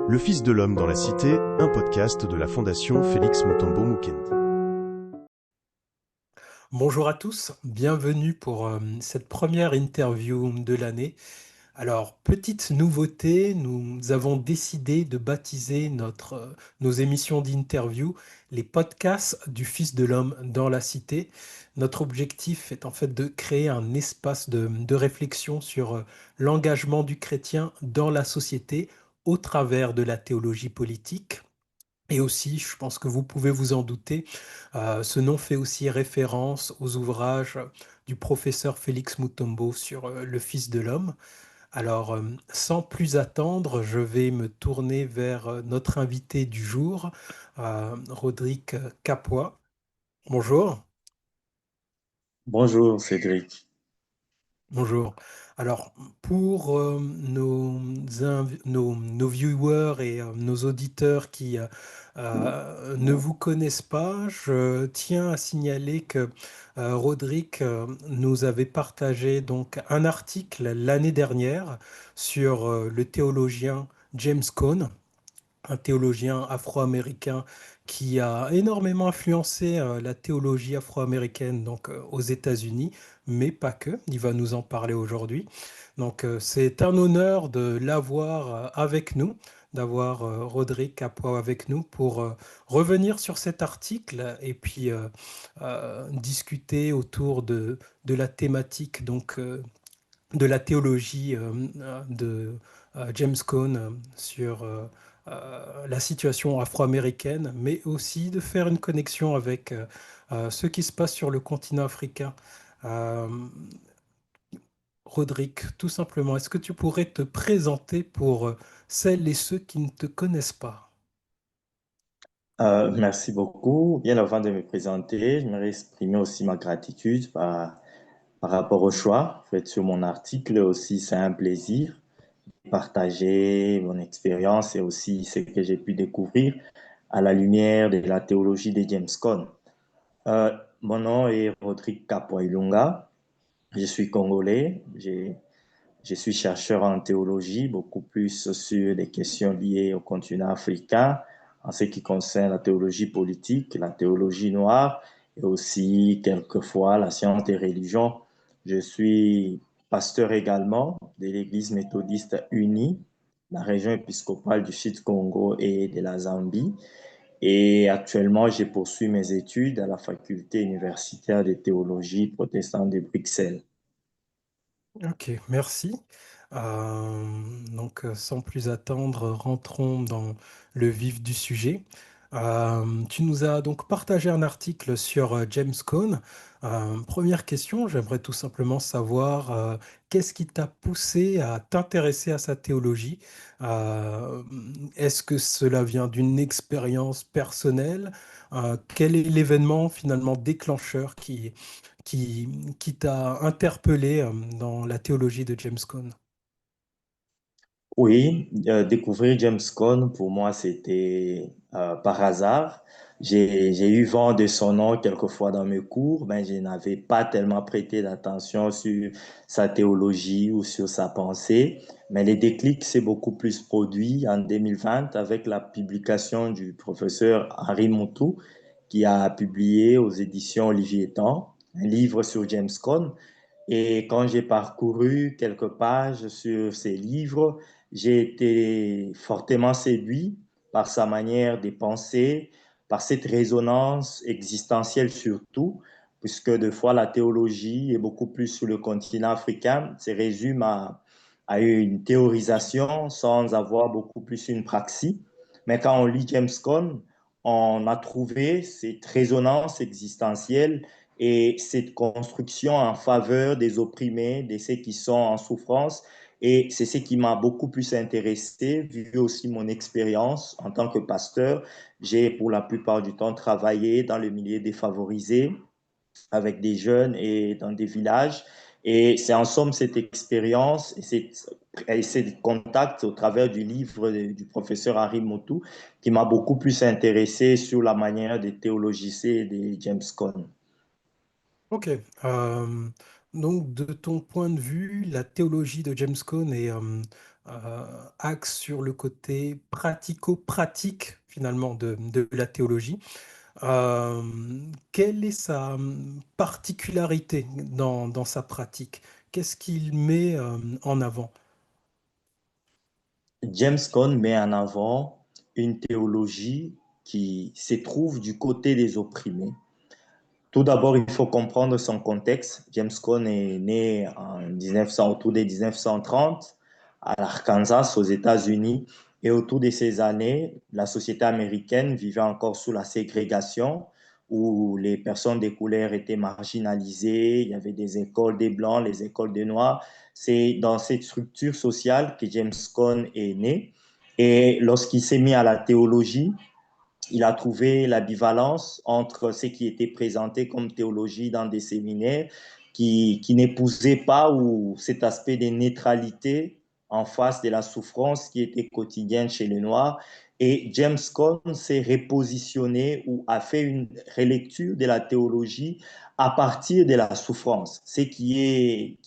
Le Fils de l'Homme dans la Cité, un podcast de la Fondation Félix Mutombo Mukendi. Bonjour à tous, bienvenue pour cette première interview de l'année. Alors, petite nouveauté, nous avons décidé de baptiser nos émissions d'interview les podcasts du Fils de l'Homme dans la Cité. Notre objectif est en fait de créer un espace de réflexion sur l'engagement du chrétien dans la société au travers de la théologie politique. Et aussi, je pense que vous pouvez vous en douter, ce nom fait aussi référence aux ouvrages du professeur Félix Mutombo sur le Fils de l'homme. Alors, sans plus attendre, je vais me tourner vers notre invité du jour, Rodrigue Capua. Bonjour. Bonjour Cédric. Bonjour. Alors, pour nos viewers et nos auditeurs qui ne vous connaissent pas, je tiens à signaler que Rodrigue nous avait partagé donc un article l'année dernière sur le théologien James Cone, un théologien afro-américain qui a énormément influencé la théologie afro-américaine donc aux États-Unis, mais pas que. Il va nous en parler aujourd'hui. Donc c'est un honneur de l'avoir avec nous, d'avoir Rodrigue Capua avec nous pour revenir sur cet article et puis discuter autour de la thématique donc de la théologie de James Cone sur la situation afro-américaine, mais aussi de faire une connexion avec ce qui se passe sur le continent africain. Euh, Rodrigue, tout simplement, est-ce que tu pourrais te présenter pour celles et ceux qui ne te connaissent pas? Merci beaucoup. Bien avant de me présenter, j'aimerais exprimer aussi ma gratitude par rapport au choix fait sur mon article. Aussi, c'est un plaisir de partager mon expérience et aussi ce que j'ai pu découvrir à la lumière de la théologie de James Cone. Mon nom est Rodrigue Capoilunga. Je suis congolais. Je suis chercheur en théologie, beaucoup plus sur des questions liées au continent africain, en ce qui concerne la théologie politique, la théologie noire et aussi quelquefois la science des religions. Je suis pasteur également de l'Église méthodiste unie, la région épiscopale du Sud-Congo et de la Zambie. Et actuellement, je poursuis mes études à la faculté universitaire de théologie protestante de Bruxelles. Ok, merci. Sans plus attendre, rentrons dans le vif du sujet. Tu nous as donc partagé un article sur James Cone. Première question, j'aimerais tout simplement savoir qu'est-ce qui t'a poussé à t'intéresser à sa théologie? Euh, Est-ce que cela vient d'une expérience personnelle? Quel est l'événement finalement déclencheur qui, qui t'a interpellé dans la théologie de James Cone? Oui, découvrir James Cone, pour moi, c'était par hasard. J'ai eu vent de son nom quelquefois dans mes cours, mais je n'avais pas tellement prêté d'attention sur sa théologie ou sur sa pensée. Mais les déclics s'est beaucoup plus produit en 2020 avec la publication du professeur Henri Montou, qui a publié aux éditions Olivier Tan un livre sur James Cone. Et quand j'ai parcouru quelques pages sur ces livres, j'ai été fortement séduit par sa manière de penser, par cette résonance existentielle surtout, puisque des fois la théologie est beaucoup plus sur le continent africain, se résume à une théorisation sans avoir beaucoup plus une praxis. Mais quand on lit James Cone, on a trouvé cette résonance existentielle et cette construction en faveur des opprimés, de ceux qui sont en souffrance. Et c'est ce qui m'a beaucoup plus intéressé, vu aussi mon expérience en tant que pasteur. J'ai pour la plupart du temps travaillé dans le milieu défavorisé avec des jeunes et dans des villages. Et c'est en somme cette expérience et ces contacts au travers du livre du professeur Henri Motou qui m'a beaucoup plus intéressé sur la manière de théologiser de James Cone. Ok. Donc, de ton point de vue, la théologie de James Cone est axe sur le côté pratico-pratique finalement de la théologie. Euh, Quelle est sa particularité dans sa pratique? Qu'est-ce qu'il met en avant? James Cone met en avant une théologie qui se trouve du côté des opprimés. Tout d'abord, il faut comprendre son contexte. James Cone est né en 1900, autour des 1930 à l'Arkansas, aux États-Unis. Et autour de ces années, la société américaine vivait encore sous la ségrégation, où les personnes de couleur étaient marginalisées. Il y avait des écoles des Blancs, les écoles des Noirs. C'est dans cette structure sociale que James Cone est né. Et lorsqu'il s'est mis à la théologie, il a trouvé la bivalence entre ce qui était présenté comme théologie dans des séminaires qui n'épousait pas ou cet aspect de neutralité en face de la souffrance qui était quotidienne chez les Noirs. Et James Cone s'est repositionné ou a fait une relecture de la théologie à partir de la souffrance, ce qui est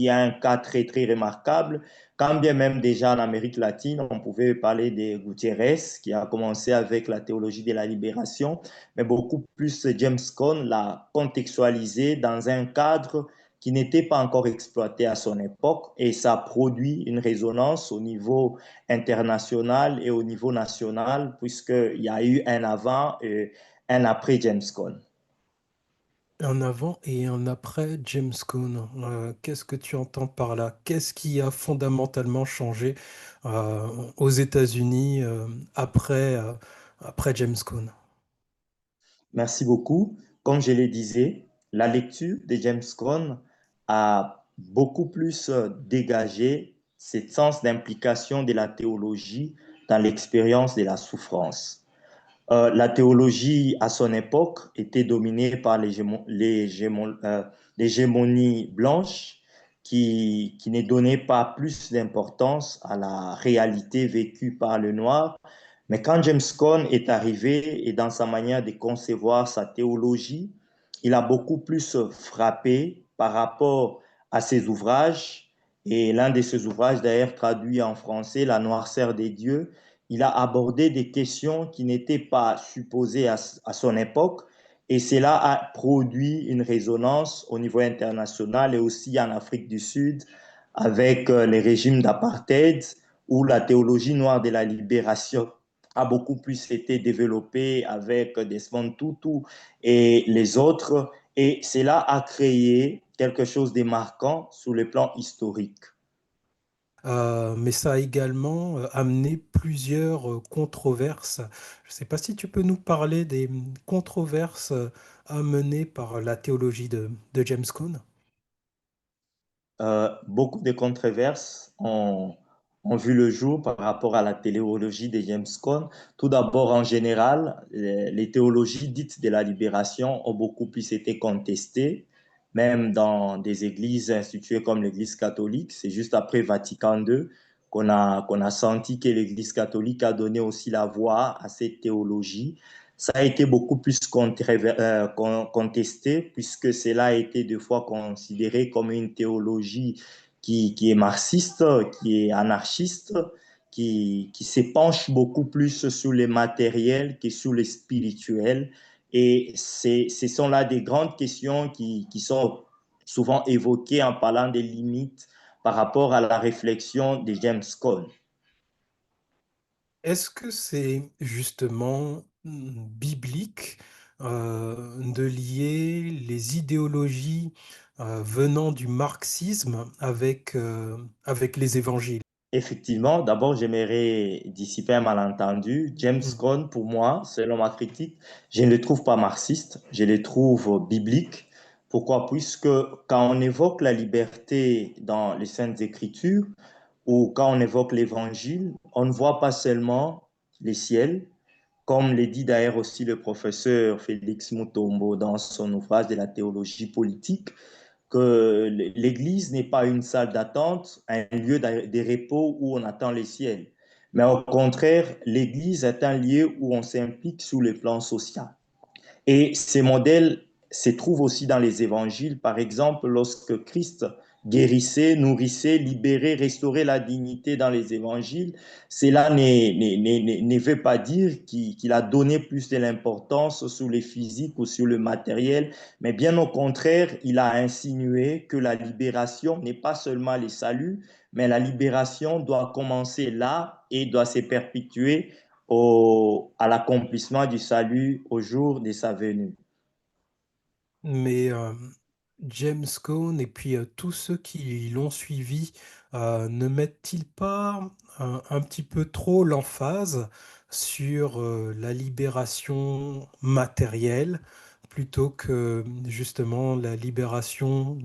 un cas très, très remarquable. Quand bien même déjà en Amérique latine, on pouvait parler de Gutiérrez, qui a commencé avec la théologie de la libération, mais beaucoup plus James Cone l'a contextualisé dans un cadre qui n'était pas encore exploité à son époque, et ça produit une résonance au niveau international et au niveau national, puisqu'il y a eu un avant et un après James Cone. Un avant et un après James Cone. Qu'est-ce que tu entends par là? Qu'est-ce qui a fondamentalement changé aux États-Unis après James Cone? Merci beaucoup. Comme je le disais, la lecture de James Cone a beaucoup plus dégagé ce sens d'implication de la théologie dans l'expérience de la souffrance. La théologie à son époque était dominée par l'hégémonie blanche qui ne donnait pas plus d'importance à la réalité vécue par le noir. Mais quand James Cone est arrivé et dans sa manière de concevoir sa théologie, il a beaucoup plus frappé par rapport à ses ouvrages. Et l'un de ses ouvrages, d'ailleurs traduit en français, La noirceur des dieux, il a abordé des questions qui n'étaient pas supposées à son époque. Et cela a produit une résonance au niveau international et aussi en Afrique du Sud avec les régimes d'apartheid où la théologie noire de la libération a beaucoup plus été développée avec Desmond Tutu et les autres. Et cela a créé quelque chose de marquant sur le plan historique. Mais ça a également amené plusieurs controverses. Je ne sais pas si tu peux nous parler des controverses amenées par la théologie de James Cone. Beaucoup de controverses ont vu le jour par rapport à la théologie de James Cone. Tout d'abord, en général, les théologies dites de la libération ont beaucoup plus été contestées, même dans des églises instituées comme l'Église catholique. C'est juste après Vatican II qu'on a senti que l'Église catholique a donné aussi la voix à cette théologie. Ça a été beaucoup plus contesté puisque cela a été deux fois considéré comme une théologie qui est marxiste, qui est anarchiste, qui s'épanche beaucoup plus sur les matériels que sur les spirituels. Et ce sont là des grandes questions qui sont souvent évoquées en parlant des limites par rapport à la réflexion de James Cone. Est-ce que c'est justement biblique de lier les idéologies venant du marxisme avec les évangiles? Effectivement, d'abord, j'aimerais dissiper un malentendu. James Mm. Cone, pour moi, selon ma critique, je ne le trouve pas marxiste, je le trouve biblique. Pourquoi? Puisque quand on évoque la liberté dans les Saintes Écritures ou quand on évoque l'Évangile, on ne voit pas seulement les ciels, comme le dit d'ailleurs aussi le professeur Félix Mutombo dans son ouvrage de la théologie politique, que l'Église n'est pas une salle d'attente, un lieu de repos où on attend les ciels. Mais au contraire, l'Église est un lieu où on s'implique sur le plan social. Et ces modèles se trouve aussi dans les évangiles. Par exemple, lorsque Christ guérissait, nourrissait, libérait, restaurait la dignité dans les évangiles, cela ne veut pas dire qu'il a donné plus de l'importance sur le physique ou sur le matériel, mais bien au contraire, il a insinué que la libération n'est pas seulement le salut, mais la libération doit commencer là et doit se perpétuer à l'accomplissement du salut au jour de sa venue. Mais James Cone et puis tous ceux qui l'ont suivi ne mettent-ils pas un petit peu trop l'emphase sur la libération matérielle plutôt que justement la libération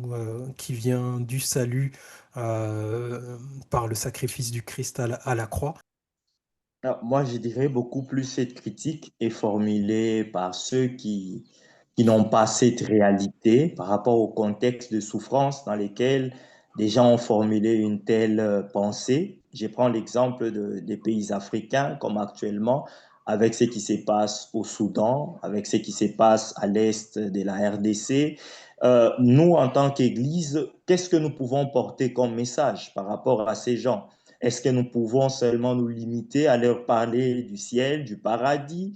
qui vient du salut euh, par le sacrifice du Christ à la croix? Alors, moi, je dirais beaucoup plus cette critique est formulée par ceux qui n'ont pas cette réalité par rapport au contexte de souffrance dans lesquels des gens ont formulé une telle pensée. Je prends l'exemple des pays africains, comme actuellement, avec ce qui se passe au Soudan, avec ce qui se passe à l'est de la RDC. Nous, en tant qu'Église, qu'est-ce que nous pouvons porter comme message par rapport à ces gens? Est-ce que nous pouvons seulement nous limiter à leur parler du ciel, du paradis,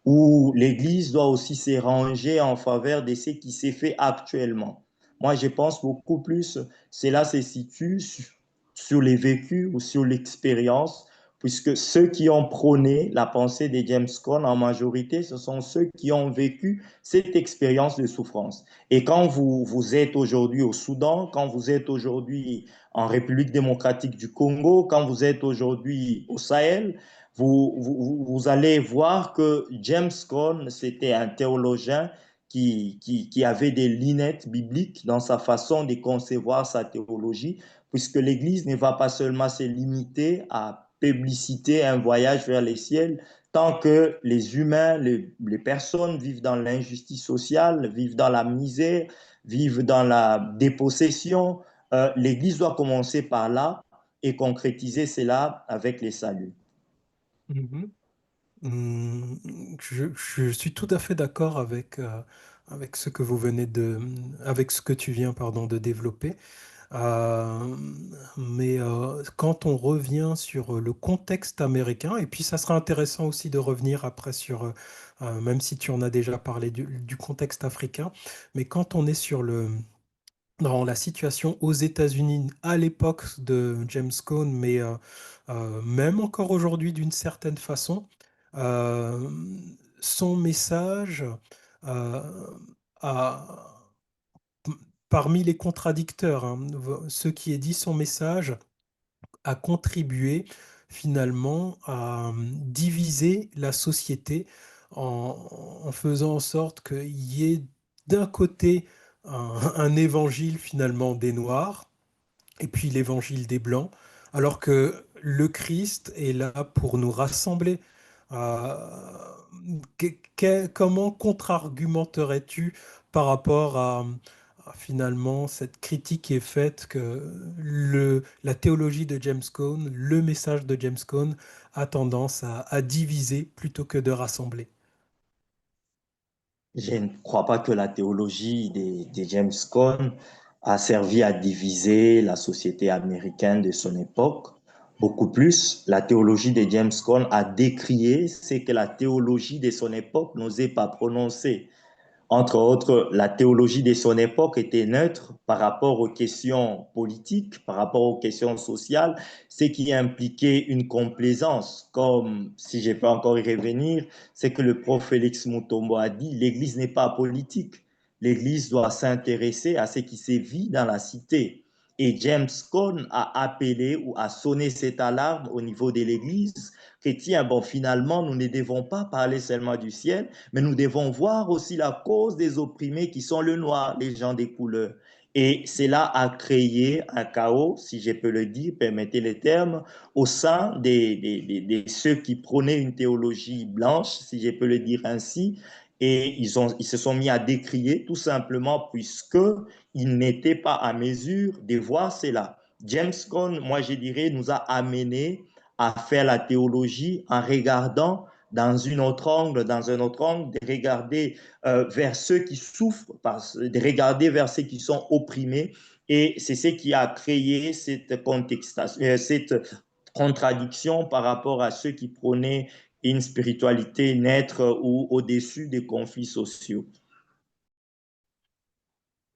ou l'Église doit aussi se ranger en faveur de ce qui s'est fait actuellement? Moi, je pense beaucoup plus, cela se situe sur les vécus ou sur l'expérience, puisque ceux qui ont prôné la pensée de James Cone, en majorité, ce sont ceux qui ont vécu cette expérience de souffrance. Et quand vous êtes aujourd'hui au Soudan, quand vous êtes aujourd'hui en République démocratique du Congo, quand vous êtes aujourd'hui au Sahel, vous allez voir que James Cone, c'était un théologien qui avait des lunettes bibliques dans sa façon de concevoir sa théologie, puisque l'Église ne va pas seulement se limiter à publiciter un voyage vers les ciels, tant que les humains, les personnes vivent dans l'injustice sociale, vivent dans la misère, vivent dans la dépossession, l'Église doit commencer par là et concrétiser cela avec les saluts. Mhm. Je suis tout à fait d'accord avec ce que vous venez avec ce que tu viens, pardon, de développer. Euh, mais quand on revient sur le contexte américain, et puis ça sera intéressant aussi de revenir après sur, même si tu en as déjà parlé du contexte africain, mais quand on est dans la situation aux États-Unis à l'époque de James Cone, mais même encore aujourd'hui d'une certaine façon, euh, son message euh, a, parmi les contradicteurs, hein, ce qui est dit, son message a contribué finalement à diviser la société en faisant en sorte qu'il y ait d'un côté un évangile finalement des Noirs et puis l'évangile des Blancs, alors que le Christ est là pour nous rassembler. Euh, Comment contre-argumenterais-tu par rapport à finalement cette critique qui est faite que la théologie de James Cone, le message de James Cone a tendance à diviser plutôt que de rassembler? Je ne crois pas que la théologie de James Cone a servi à diviser la société américaine de son époque. Beaucoup plus, la théologie de James Cone a décrié ce que la théologie de son époque n'osait pas prononcer. Entre autres, la théologie de son époque était neutre par rapport aux questions politiques, par rapport aux questions sociales, ce qui impliquait une complaisance. Comme, si je peux encore y revenir, c'est que le prophète Félix Mutombo a dit, l'Église n'est pas politique. L'Église doit s'intéresser à ce qui se vit dans la cité. Et James Cone a appelé ou a sonné cette alarme au niveau de l'Église que, tiens, bon, finalement, nous ne devons pas parler seulement du ciel, mais nous devons voir aussi la cause des opprimés qui sont le noir, les gens des couleurs. Et cela a créé un chaos, si je peux le dire, permettez les termes, au sein de ceux qui prônaient une théologie blanche, si je peux le dire ainsi, et ils se sont mis à décrier tout simplement puisqu'ils n'étaient pas à mesure de voir cela. James Cone, moi je dirais, nous a amené à faire la théologie en regardant dans un autre angle, de regarder vers ceux qui souffrent, de regarder vers ceux qui sont opprimés. Et c'est ce qui a créé cette contradiction par rapport à ceux qui prônaient une spiritualité naître ou au-dessus des conflits sociaux.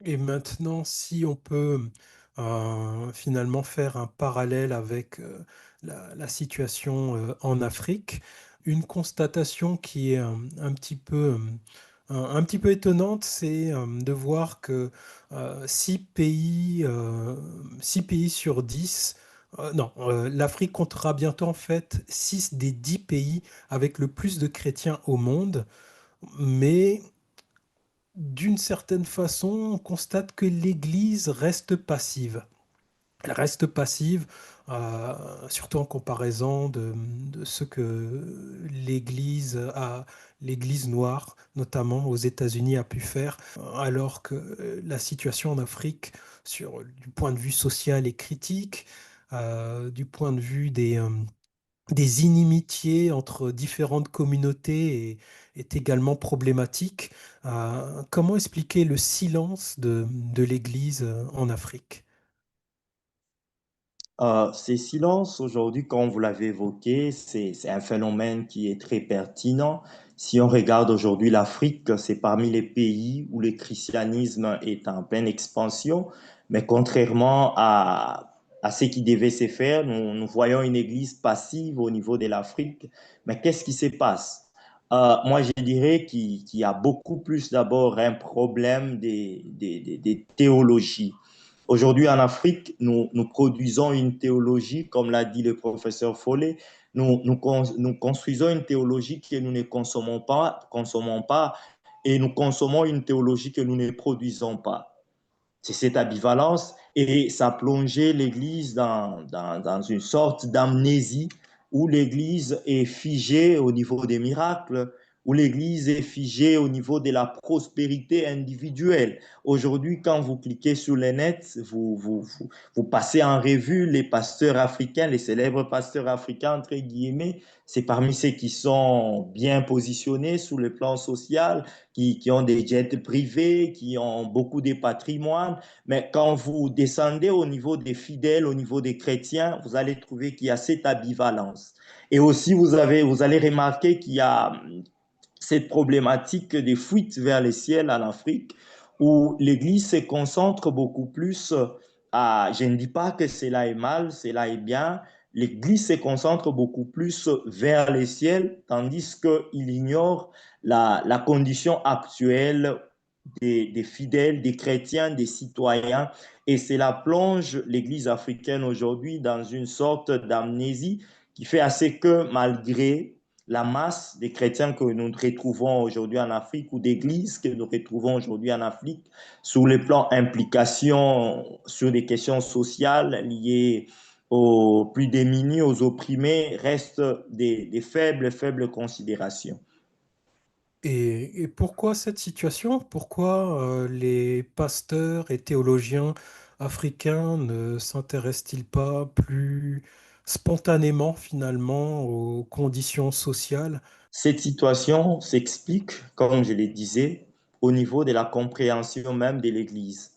Et maintenant, si on peut finalement faire un parallèle avec la situation en Afrique, une constatation qui est un petit peu étonnante, c'est de voir que 6 pays sur 10, non, l'Afrique comptera bientôt en fait 6 des 10 pays avec le plus de chrétiens au monde, mais d'une certaine façon, on constate que l'Église reste passive. Elle reste passive, surtout en comparaison de ce que l'Église noire, notamment aux États-Unis, a pu faire, alors que la situation en Afrique, du point de vue social, est critique, du point de vue des inimitiés entre différentes communautés est également problématique. Comment expliquer le silence de l'Église en Afrique? Ces silences, aujourd'hui, comme vous l'avez évoqué, c'est un phénomène qui est très pertinent. Si on regarde aujourd'hui l'Afrique, c'est parmi les pays où le christianisme est en pleine expansion, mais contrairement à ce qui devait se faire, nous voyons une église passive au niveau de l'Afrique. Mais qu'est-ce qui se passe? Moi, je dirais qu'il y a beaucoup plus d'abord un problème des théologies. Aujourd'hui, en Afrique, nous produisons une théologie, comme l'a dit le professeur Follet, nous construisons une théologie que nous ne consommons pas, et nous consommons une théologie que nous ne produisons pas. C'est cette ambivalence et ça a plongé l'Église dans une sorte d'amnésie où l'Église est figée au niveau des miracles, où l'Église est figée au niveau de la prospérité individuelle. Aujourd'hui, quand vous cliquez sur le net, vous passez en revue les pasteurs africains, les célèbres pasteurs africains, entre guillemets. C'est parmi ceux qui sont bien positionnés sur le plan social, qui ont des jets privés, qui ont beaucoup de patrimoine. Mais quand vous descendez au niveau des fidèles, au niveau des chrétiens, vous allez trouver qu'il y a cette ambivalence. Et aussi, vous allez remarquer qu'il y a cette problématique des fuites vers les ciels en Afrique, où l'Église se concentre beaucoup plus à, je ne dis pas que cela est mal, cela est bien, l'Église se concentre beaucoup plus vers les ciels, tandis qu'il ignore la condition actuelle des fidèles, des chrétiens, des citoyens, et cela plonge l'Église africaine aujourd'hui dans une sorte d'amnésie qui fait assez que malgré la masse des chrétiens que nous retrouvons aujourd'hui en Afrique ou d'églises que nous retrouvons aujourd'hui en Afrique, sur le plan implication sur des questions sociales liées aux plus démunis, aux opprimés, restent des faibles considérations. Et pourquoi cette situation? Pourquoi les pasteurs et théologiens africains ne s'intéressent-ils pas plus spontanément finalement aux conditions sociales? Cette situation s'explique, comme je le disais, au niveau de la compréhension même de l'Église.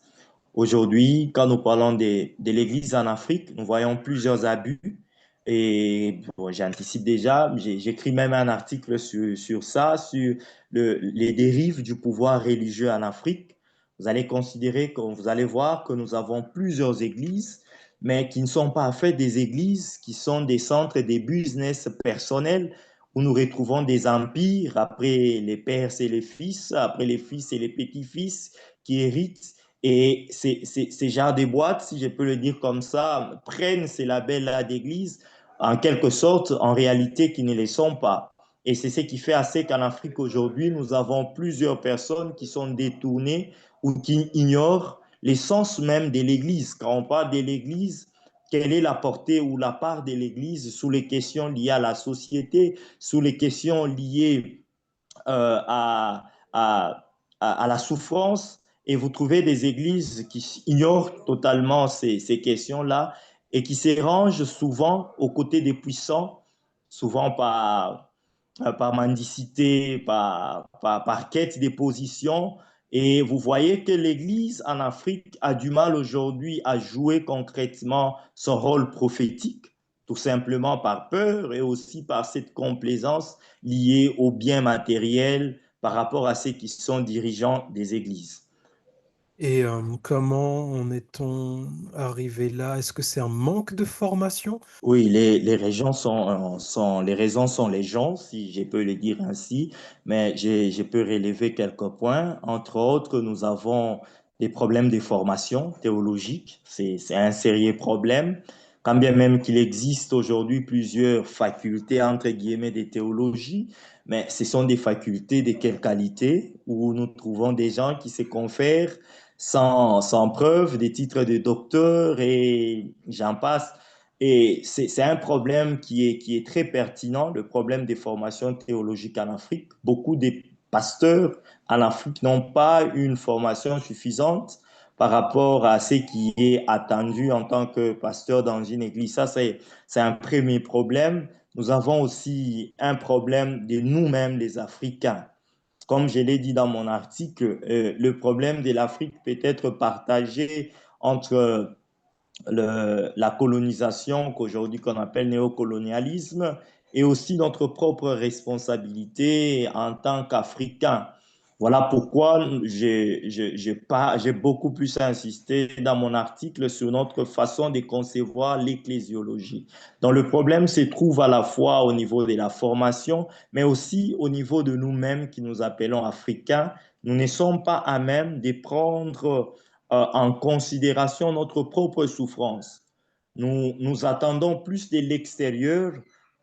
Aujourd'hui, quand nous parlons de l'Église en Afrique, nous voyons plusieurs abus. Et bon, j'anticipe déjà, j'écris même un article sur ça, sur les dérives du pouvoir religieux en Afrique. Vous allez voir que nous avons plusieurs églises, mais qui ne sont pas en fait des églises, qui sont des centres des business personnels, où nous retrouvons des empires, après les pères et les fils, après les fils et les petits-fils, qui héritent et ces genres de boîtes, si je peux le dire comme ça, prennent ces labels-là d'église, en quelque sorte, en réalité, qui ne les sont pas. Et c'est ce qui fait assez qu'en Afrique aujourd'hui, nous avons plusieurs personnes qui sont détournées ou qui ignorent l'essence même de l'Église. Quand on parle de l'Église, quelle est la portée ou la part de l'Église sous les questions liées à la société, sous les questions liées à la souffrance, et vous trouvez des églises qui ignorent totalement ces questions-là et qui se rangent souvent aux côtés des puissants, souvent par par mendicité, par quête des positions. Et vous voyez que l'Église en Afrique a du mal aujourd'hui à jouer concrètement son rôle prophétique, tout simplement par peur et aussi par cette complaisance liée aux biens matériels par rapport à ceux qui sont dirigeants des églises. Et comment en est-on arrivé là? Est-ce que c'est un manque de formation? Oui, les raisons sont les gens, si je peux le dire ainsi, mais je peux relever quelques points. Entre autres, nous avons des problèmes de formation théologique. C'est un sérieux problème. Quand bien même qu'il existe aujourd'hui plusieurs facultés, entre guillemets, de théologie, mais ce sont des facultés de quelle qualité, où nous trouvons des gens qui se confèrent sans preuve des titres de docteur et j'en passe. Et c'est un problème qui est très pertinent, le problème des formations théologiques en Afrique. Beaucoup de pasteurs en Afrique n'ont pas une formation suffisante par rapport à ce qui est attendu en tant que pasteur dans une église. Ça, c'est un premier problème. Nous avons aussi un problème de nous-mêmes, les Africains. Comme je l'ai dit dans mon article, le problème de l'Afrique peut être partagé entre la colonisation qu'aujourd'hui qu'on appelle néocolonialisme et aussi notre propre responsabilité en tant qu'Africains. Voilà pourquoi j'ai beaucoup plus insisté dans mon article sur notre façon de concevoir l'ecclésiologie. Donc le problème se trouve à la fois au niveau de la formation, mais aussi au niveau de nous-mêmes qui nous appelons Africains. Nous ne sommes pas à même de prendre en considération notre propre souffrance. Nous attendons plus de l'extérieur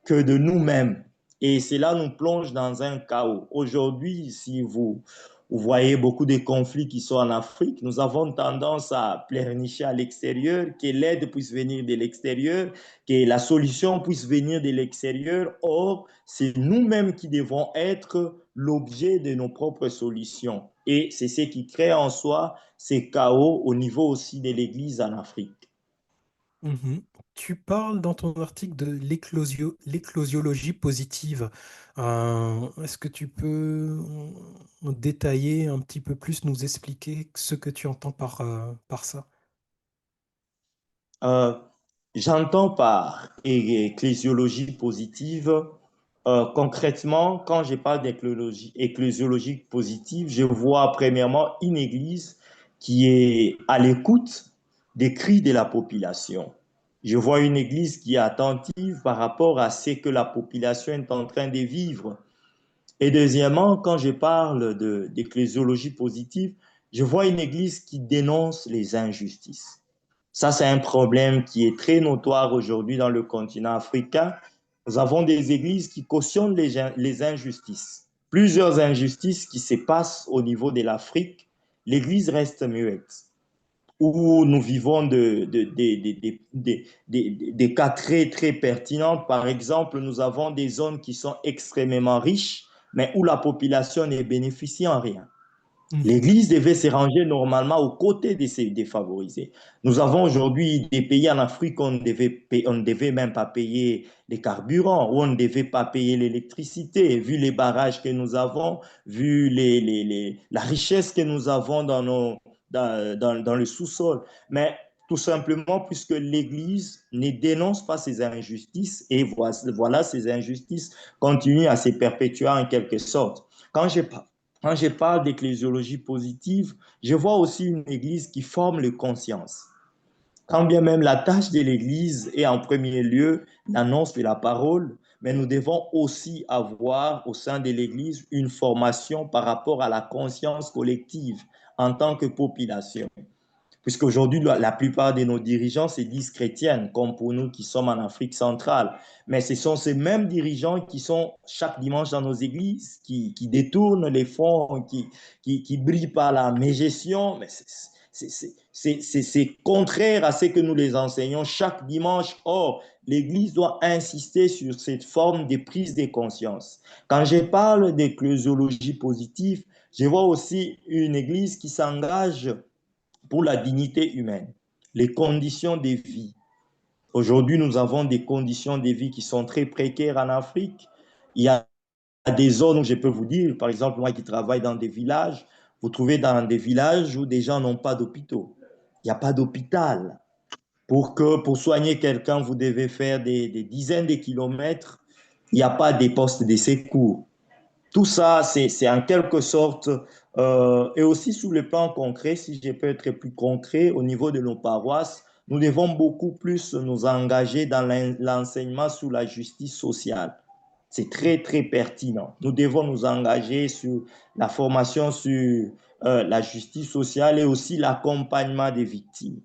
que de nous-mêmes. Et cela nous plonge dans un chaos. Aujourd'hui, si vous voyez beaucoup de conflits qui sont en Afrique, nous avons tendance à pleurnicher à l'extérieur, que l'aide puisse venir de l'extérieur, que la solution puisse venir de l'extérieur. Or, c'est nous-mêmes qui devons être l'objet de nos propres solutions. Et c'est ce qui crée en soi ces chaos au niveau aussi de l'Église en Afrique. Mhm. Tu parles dans ton article de l'éclosiologie positive. Est-ce que tu peux détailler un petit peu plus, nous expliquer ce que tu entends par ça? Euh, J'entends par ecclésiologie positive, concrètement, quand je parle ecclésiologie positive, je vois premièrement une église qui est à l'écoute des cris de la population. Je vois une église qui est attentive par rapport à ce que la population est en train de vivre. Et deuxièmement, quand je parle d'ecclésiologie positive, je vois une église qui dénonce les injustices. Ça, c'est un problème qui est très notoire aujourd'hui dans le continent africain. Nous avons des églises qui cautionnent les injustices. Plusieurs injustices qui se passent au niveau de l'Afrique, l'église reste muette. Où nous vivons des cas très, très pertinents. Par exemple, nous avons des zones qui sont extrêmement riches, mais où la population ne bénéficie en rien. Mhm. L'Église devait se ranger normalement aux côtés de ces défavorisés. Nous avons aujourd'hui des pays en Afrique où on ne devait même pas payer les carburants, où on ne devait pas payer l'électricité, vu les barrages que nous avons, vu la richesse que nous avons dans le sous-sol. Mais tout simplement puisque l'Église ne dénonce pas ces injustices et voilà ces injustices continuent à se perpétuer en quelque sorte. Quand je quand je parle d'ecclésiologie positive, je vois aussi une église qui forme les consciences. Quand bien même la tâche de l'église est en premier lieu l'annonce de la parole, mais nous devons aussi avoir au sein de l'église une formation par rapport à la conscience collective en tant que population. Puisqu'aujourd'hui, la plupart de nos dirigeants se disent chrétiennes, comme pour nous qui sommes en Afrique centrale. Mais ce sont ces mêmes dirigeants qui sont chaque dimanche dans nos églises, qui détournent les fonds, qui brillent par la mégestion. Mais c'est contraire à ce que nous les enseignons chaque dimanche. Or, l'Église doit insister sur cette forme de prise de conscience. Quand je parle d'ecclésiologie positive, je vois aussi une Église qui s'engage pour la dignité humaine, les conditions de vie. Aujourd'hui, nous avons des conditions de vie qui sont très précaires en Afrique. Il y a des zones où je peux vous dire, par exemple, moi qui travaille dans des villages, vous trouvez dans des villages où des gens n'ont pas d'hôpitaux. Il n'y a pas d'hôpital. Pour soigner quelqu'un, vous devez faire des dizaines de kilomètres. Il n'y a pas des postes de secours. Tout ça, c'est en quelque sorte, et aussi sur le plan concret, si je peux être plus concret, au niveau de nos paroisses, nous devons beaucoup plus nous engager dans l'enseignement sur la justice sociale. C'est très, très pertinent. Nous devons nous engager sur la formation sur la justice sociale et aussi l'accompagnement des victimes.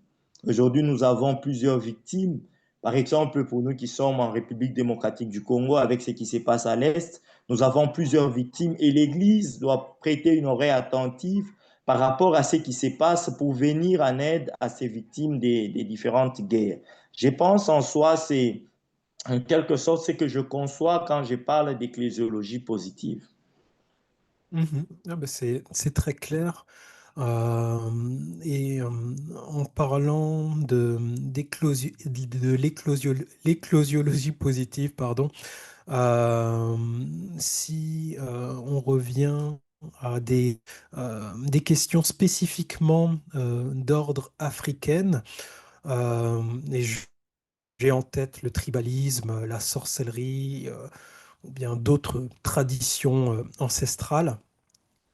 Aujourd'hui, nous avons plusieurs victimes. Par exemple, pour nous qui sommes en République démocratique du Congo, avec ce qui se passe à l'Est, nous avons plusieurs victimes et l'Église doit prêter une oreille attentive par rapport à ce qui se passe pour venir en aide à ces victimes des différentes guerres. Je pense en soi, c'est en quelque sorte ce que je conçois quand je parle d'ecclésiologie positive. Mhm. Ah ben c'est très clair. Et en parlant de l'éclosiologie positive, pardon, euh, si on revient à des questions spécifiquement d'ordre africaine, et j'ai en tête le tribalisme, la sorcellerie, ou bien d'autres traditions ancestrales.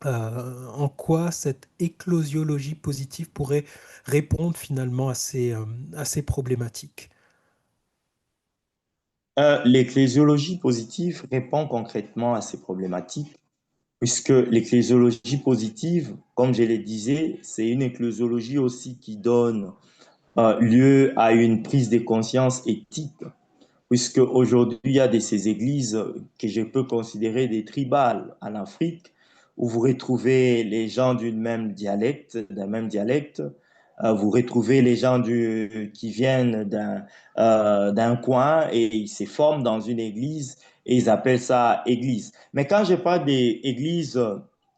En quoi cette éclosiologie positive pourrait répondre finalement à ces problématiques? L'ecclésiologie positive répond concrètement à ces problématiques, puisque l'ecclésiologie positive, comme je le disais, c'est une ecclésiologie aussi qui donne lieu à une prise de conscience éthique, puisque aujourd'hui, il y a de ces églises que je peux considérer des tribales en Afrique, où vous retrouvez les gens d'un même dialecte, vous retrouvez les gens qui viennent d'un coin et ils se forment dans une église et ils appellent ça église. Mais quand je parle des églises,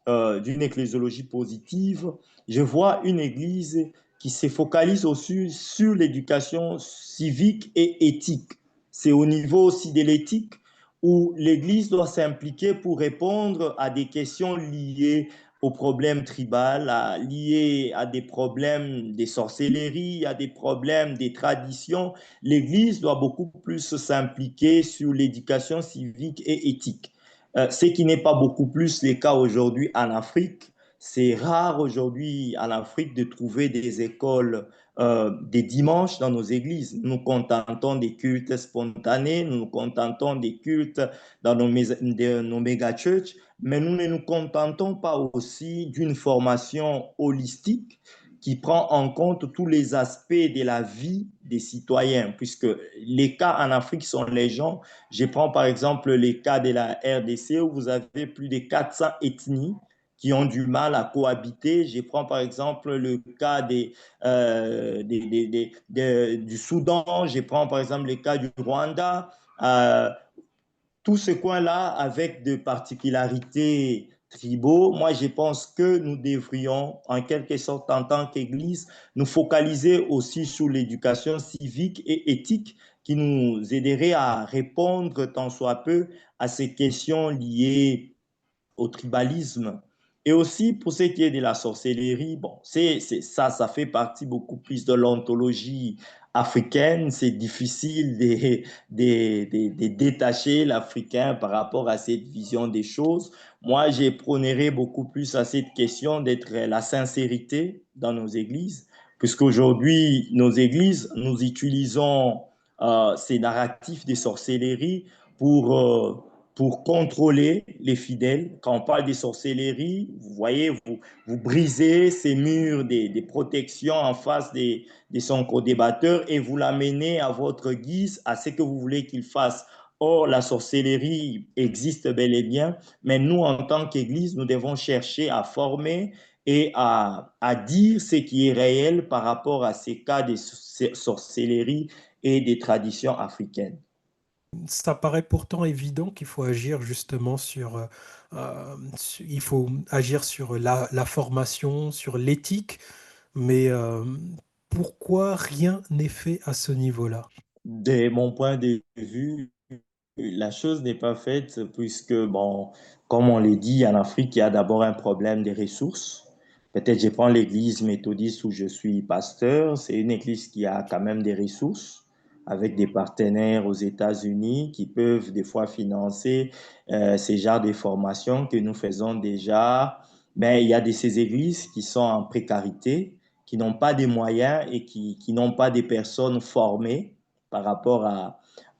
d'une ecclésiologie positive, je vois une église qui se focalise aussi sur l'éducation civique et éthique. C'est au niveau aussi de l'éthique où l'Église doit s'impliquer pour répondre à des questions liées aux problèmes tribaux, liés à des problèmes des sorcelleries, à des problèmes des traditions. L'Église doit beaucoup plus s'impliquer sur l'éducation civique et éthique. Ce qui n'est pas beaucoup plus le cas aujourd'hui en Afrique. C'est rare aujourd'hui en Afrique de trouver des écoles des dimanches dans nos églises. Nous nous contentons des cultes spontanés, nous nous contentons des cultes dans nos méga-churches, mais nous ne nous contentons pas aussi d'une formation holistique qui prend en compte tous les aspects de la vie des citoyens, puisque les cas en Afrique sont légion. Je prends par exemple les cas de la RDC où vous avez plus de 400 ethnies qui ont du mal à cohabiter. Je prends par exemple le cas du Soudan, je prends par exemple le cas du Rwanda. Euh, tout ce coin-là avec de particularités tribaux, moi je pense que nous devrions, en quelque sorte en tant qu'Église, nous focaliser aussi sur l'éducation civique et éthique qui nous aiderait à répondre tant soit peu à ces questions liées au tribalisme. Et aussi, pour ce qui est de la sorcellerie, bon, ça fait partie beaucoup plus de l'ontologie africaine. C'est difficile de détacher l'Africain par rapport à cette vision des choses. Moi, je prônerais beaucoup plus à cette question d'être la sincérité dans nos églises, puisqu'aujourd'hui, nos églises, nous utilisons ces narratifs de sorcellerie pour... pour contrôler les fidèles. Quand on parle de sorcellerie, vous voyez, vous brisez ces murs des protections en face de son co-débatteur et vous l'amenez à votre guise, à ce que vous voulez qu'il fasse. Or, la sorcellerie existe bel et bien, mais nous, en tant qu'Église, nous devons chercher à former et à dire ce qui est réel par rapport à ces cas de sorcellerie et des traditions africaines. Ça paraît pourtant évident qu'il faut agir justement il faut agir sur la formation, sur l'éthique, mais pourquoi rien n'est fait à ce niveau-là? De mon point de vue, La chose n'est pas faite puisque, bon, comme on l'a dit, en Afrique, il y a d'abord un problème des ressources. Peut-être je prends l'église méthodiste où je suis pasteur. C'est une église qui a quand même des ressources avec des partenaires aux États-Unis qui peuvent des fois financer ces genres de formations que nous faisons déjà. Mais il y a de ces églises qui sont en précarité, qui n'ont pas des moyens et qui n'ont pas des personnes formées par rapport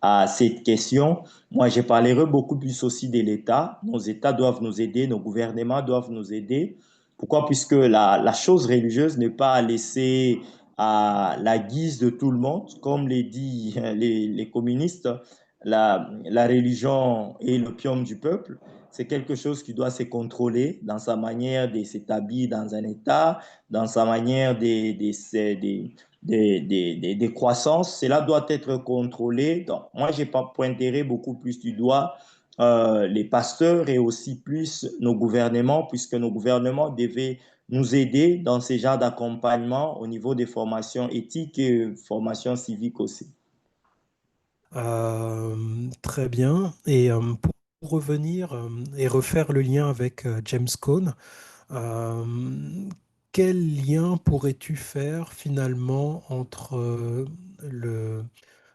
à cette question. Moi, je parlerai beaucoup plus aussi de l'État. Nos États doivent nous aider, nos gouvernements doivent nous aider. Pourquoi? Puisque la chose religieuse n'est pas laissée à la guise de tout le monde. Comme les dit les communistes, la religion est l'opium du peuple. C'est quelque chose qui doit se contrôler dans sa manière de s'établir dans un État, dans sa manière des croissances. Cela doit être contrôlé. Donc, moi, je pointerai beaucoup plus du doigt les pasteurs et aussi plus nos gouvernements, puisque nos gouvernements devaient nous aider dans ces genres d'accompagnement au niveau des formations éthiques et formations civiques aussi. Très bien. Et pour revenir et refaire le lien avec James Cone, euh, quel lien pourrais-tu faire finalement entre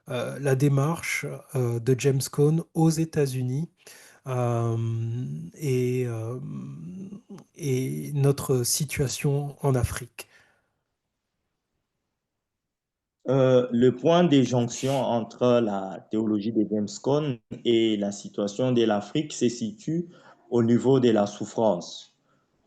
la démarche de James Cone aux États-Unis euh, et, euh, et notre situation en Afrique? Le point de jonction entre la théologie de James Cone et la situation de l'Afrique se situe au niveau de la souffrance.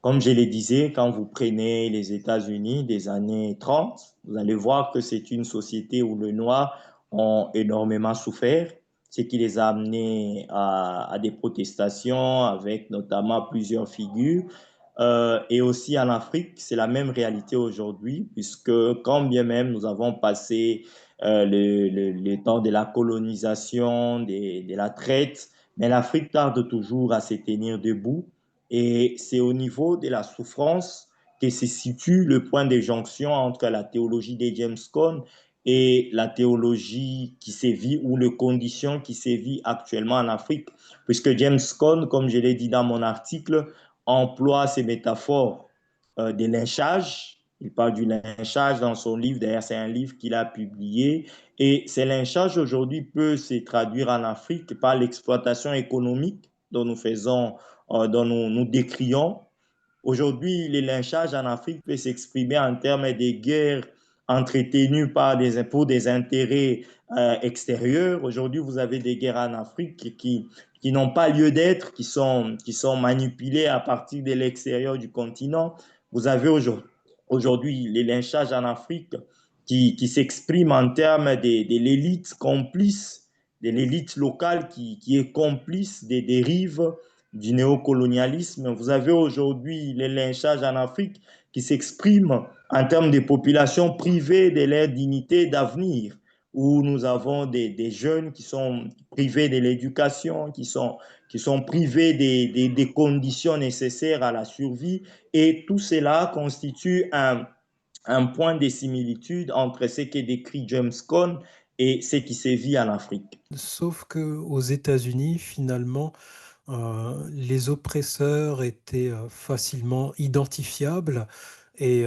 Comme je le disais, quand vous prenez les États-Unis des années 30, vous allez voir que c'est une société où les Noirs ont énormément souffert, ce qui les a amenés à des protestations avec notamment plusieurs figures. Et aussi en Afrique, c'est la même réalité aujourd'hui, puisque quand bien même nous avons passé le temps de la colonisation, de la traite, mais l'Afrique tarde toujours à se tenir debout. Et c'est au niveau de la souffrance que se situe le point de jonction entre la théologie de James Cone et la théologie qui sévit ou les conditions qui sévit actuellement en Afrique. Puisque James Cone, comme je l'ai dit dans mon article, emploie ces métaphores de lynchage. Il parle du lynchage dans son livre. D'ailleurs, c'est un livre qu'il a publié. Et ces lynchages aujourd'hui peuvent se traduire en Afrique par l'exploitation économique dont nous faisons, dont nous décrions. Aujourd'hui, le lynchage en Afrique peut s'exprimer en termes de guerres entretenues pour des intérêts extérieurs. Aujourd'hui, vous avez des guerres en Afrique qui n'ont pas lieu d'être, qui sont manipulées à partir de l'extérieur du continent. Vous avez aujourd'hui les lynchages en Afrique qui s'expriment en termes de l'élite complice, de l'élite locale qui est complice des dérives du néocolonialisme. Vous avez aujourd'hui les lynchages en Afrique qui s'expriment en termes de populations privées de leur dignité d'avenir, où nous avons des jeunes qui sont privés de l'éducation, qui sont privés des conditions nécessaires à la survie. Et tout cela constitue un point de similitude entre ce que décrit James Cone et ce qui se vit en Afrique. Sauf que aux États-Unis, finalement, les oppresseurs étaient facilement identifiables et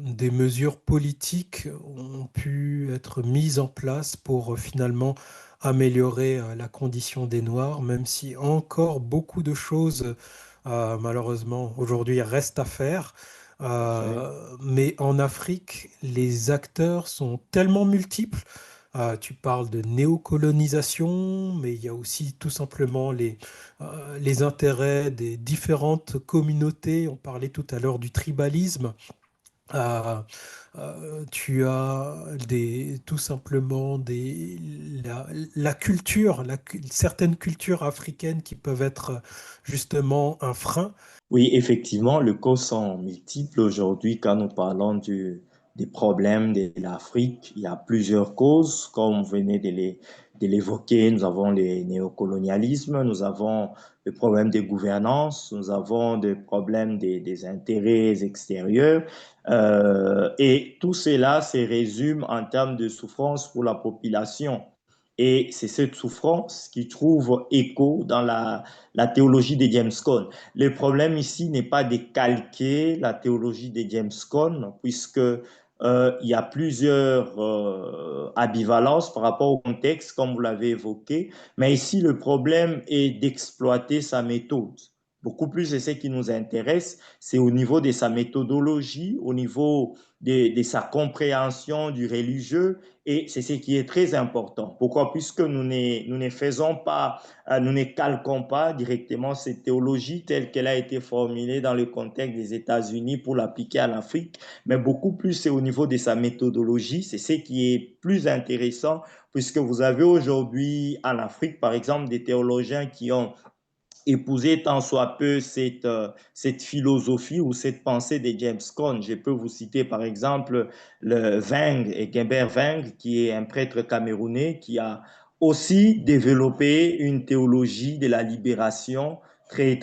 des mesures politiques ont pu être mises en place pour finalement améliorer la condition des Noirs, même si encore beaucoup de choses, malheureusement, aujourd'hui restent à faire. Oui. Mais en Afrique, les acteurs sont tellement multiples. Tu parles de néocolonisation, mais il y a aussi tout simplement les intérêts des différentes communautés. On parlait tout à l'heure du tribalisme. Euh, Tu as tout simplement la culture, certaines cultures africaines qui peuvent être justement un frein. Oui, effectivement, les causes sont multiples aujourd'hui quand nous parlons des problèmes de l'Afrique. Il y a plusieurs causes, comme vous venez de l'évoquer. Nous avons le néocolonialisme, nous avons le problème de gouvernance, nous avons des problèmes des intérêts extérieurs. Et tout cela se résume en termes de souffrance pour la population. Et c'est cette souffrance qui trouve écho dans la théologie de James Cone. Le problème ici n'est pas de calquer la théologie de James Cone, puisque il y a plusieurs ambivalences par rapport au contexte, comme vous l'avez évoqué. Mais ici, le problème est d'exploiter sa méthode. Beaucoup plus, c'est ce qui nous intéresse, c'est au niveau de sa méthodologie, au niveau de sa compréhension du religieux, et c'est ce qui est très important. Pourquoi? Puisque nous ne faisons pas, nous ne calquons pas directement cette théologie telle qu'elle a été formulée dans le contexte des États-Unis pour l'appliquer à l'Afrique, mais beaucoup plus c'est au niveau de sa méthodologie. C'est ce qui est plus intéressant, puisque vous avez aujourd'hui en Afrique, par exemple, des théologiens qui ont épouser tant soit peu cette philosophie ou cette pensée de James Cone. Je peux vous citer par exemple le Weng et Gumbert Weng, qui est un prêtre camerounais qui a aussi développé une théologie de la libération très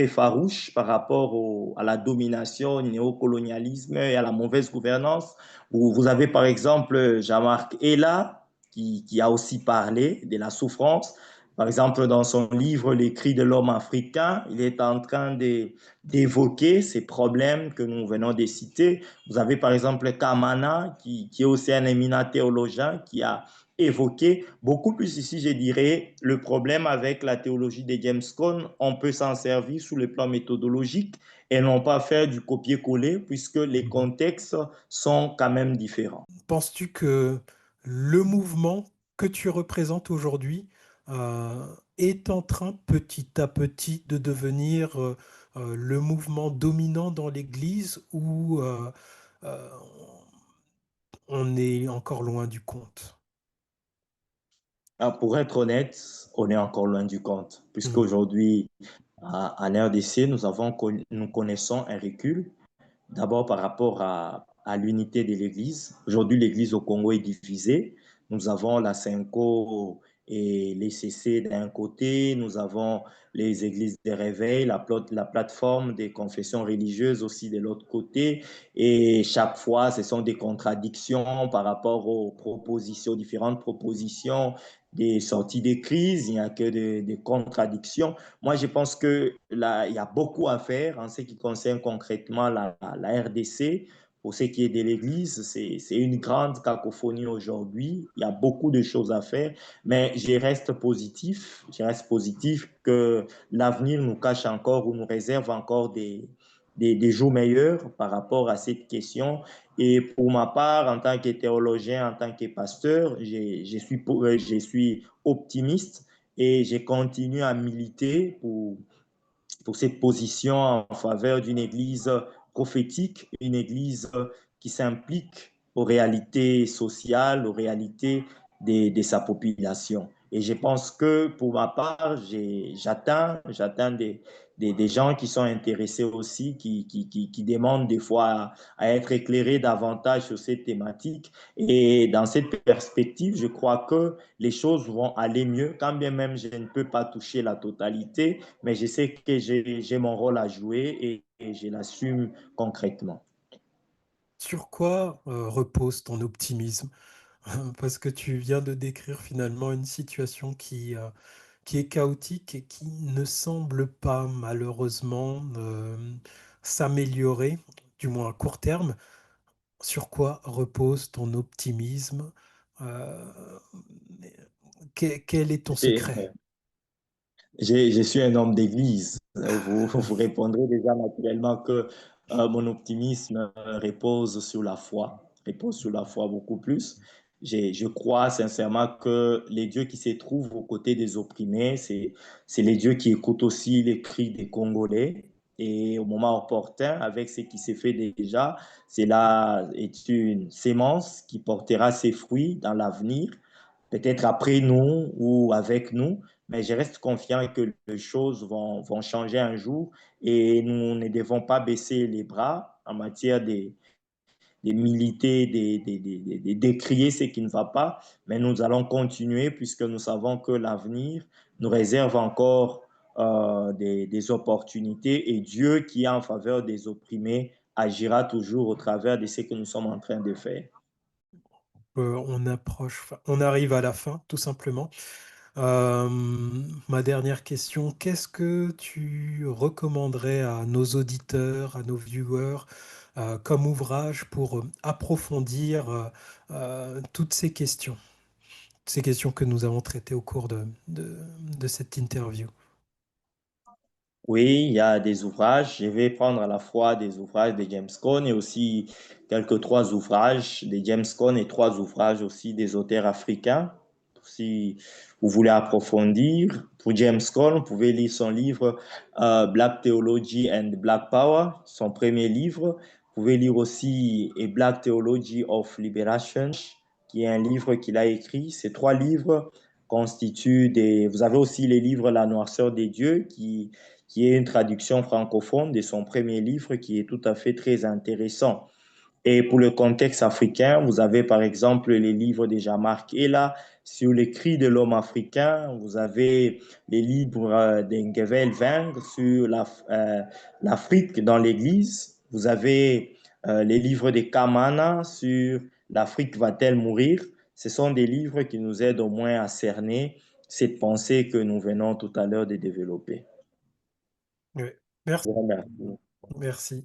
farouche par rapport à la domination, au néocolonialisme et à la mauvaise gouvernance. Vous avez par exemple Jean-Marc Ella qui a aussi parlé de la souffrance. Par exemple, dans son livre Les cris de l'homme africain, il est en train d'évoquer ces problèmes que nous venons de citer. Vous avez par exemple Kamana, qui est aussi un éminent théologien, qui a évoqué beaucoup plus ici, je dirais, le problème avec la théologie de James Cone. On peut s'en servir sous le plan méthodologique et non pas faire du copier-coller, puisque les contextes sont quand même différents. Penses-tu que le mouvement que tu représentes aujourd'hui est en train petit à petit de devenir le mouvement dominant dans l'Église ou euh, on est encore loin du compte? Alors, pour être honnête, on est encore loin du compte, Mhm. puisqu'aujourd'hui, en RDC, nous connaissons un recul, d'abord par rapport à l'unité de l'Église. Aujourd'hui, l'Église au Congo est divisée. Nous avons la Cinco et les CC d'un côté, nous avons les églises de réveil, la plateforme des confessions religieuses aussi de l'autre côté. Et chaque fois, ce sont des contradictions par rapport aux propositions, différentes propositions des sorties de crise. Il n'y a que des contradictions. Moi, je pense que là, il y a beaucoup à faire en ce qui concerne concrètement la RDC. Pour ce qui est de l'Église, c'est une grande cacophonie aujourd'hui. Il y a beaucoup de choses à faire, mais je reste positif. Je reste positif que l'avenir nous cache encore ou nous réserve encore des jours meilleurs par rapport à cette question. Et pour ma part, en tant que théologien, en tant que pasteur, je suis optimiste et je continue à militer pour cette position en faveur d'une église prophétique, une église qui s'implique aux réalités sociales, aux réalités de sa population. Et je pense que pour ma part, j'attends des gens qui sont intéressés aussi, qui demandent des fois à être éclairés davantage sur cette thématique. Et dans cette perspective, je crois que les choses vont aller mieux, quand bien même je ne peux pas toucher la totalité, mais je sais que j'ai mon rôle à jouer et je l'assume concrètement. Sur quoi repose ton optimisme? Parce que tu viens de décrire finalement une situation qui est chaotique et qui ne semble pas malheureusement s'améliorer, du moins à court terme. Sur quoi repose ton optimisme? Euh, quel est ton secret? Je suis un homme d'église. Vous répondrez déjà naturellement que mon optimisme repose sur la foi, repose sur la foi beaucoup plus. Je crois sincèrement que les dieux qui se trouvent aux côtés des opprimés, c'est les dieux qui écoutent aussi les cris des Congolais. Et au moment opportun, avec ce qui s'est fait déjà, cela est une sémence qui portera ses fruits dans l'avenir, peut-être après nous ou avec nous, mais je reste confiant que les choses vont changer un jour et nous ne devons pas baisser les bras en matière de militer, de décrier ce qui ne va pas, mais nous allons continuer puisque nous savons que l'avenir nous réserve encore des opportunités et Dieu qui est en faveur des opprimés agira toujours au travers de ce que nous sommes en train de faire. on arrive à la fin, tout simplement. Euh, Ma dernière question, qu'est-ce que tu recommanderais à nos auditeurs, à nos viewers, comme ouvrage pour approfondir toutes ces questions que nous avons traitées au cours de cette interview? Oui, il y a des ouvrages. Je vais prendre à la fois des ouvrages de James Cone et aussi quelques trois ouvrages de James Cone et trois ouvrages aussi des auteurs africains. Si vous voulez approfondir, pour James Cone, vous pouvez lire son livre Black Theology and Black Power, son premier livre. Vous pouvez lire aussi A Black Theology of Liberation, qui est un livre qu'il a écrit. Ces trois livres constituent des... Vous avez aussi les livres La noirceur des dieux, qui est une traduction francophone de son premier livre qui est tout à fait très intéressant. Et pour le contexte africain, vous avez par exemple les livres de Jean-Marc Ella sur les cris de l'homme africain. Vous avez les livres d'Engevel Veng sur l'Afrique dans l'Église. Vous avez les livres de Kamana sur l'Afrique va-t-elle mourir. Ce sont des livres qui nous aident au moins à cerner cette pensée que nous venons tout à l'heure de développer. Oui. Merci. Je vous remercie. Merci.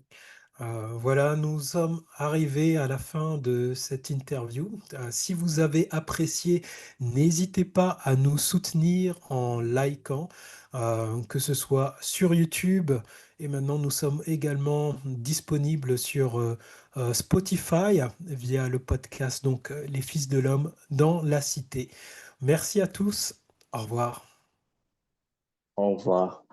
Voilà, nous sommes arrivés à la fin de cette interview. Si vous avez apprécié, n'hésitez pas à nous soutenir en likant, que ce soit sur YouTube. Et maintenant, nous sommes également disponibles sur Spotify via le podcast donc Les Fils de l'Homme dans la Cité. Merci à tous. Au revoir. Au revoir.